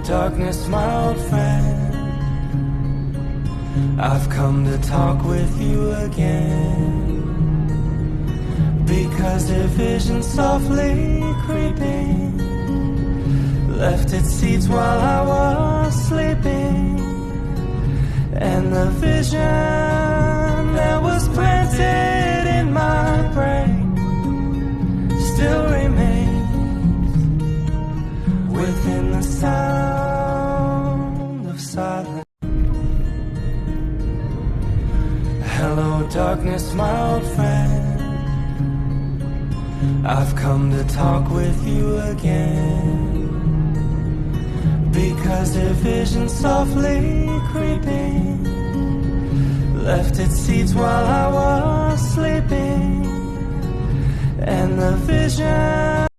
darkness, my old friend. I've come to talk with you again, because a vision softly creeping left its seeds while I was sleeping. And the vision that was planted in my brain still remains within the sound of silence. Hello darkness, my old friend. I've come to talk with you again, because a vision softly creeping left its seeds while I was sleeping. And the vision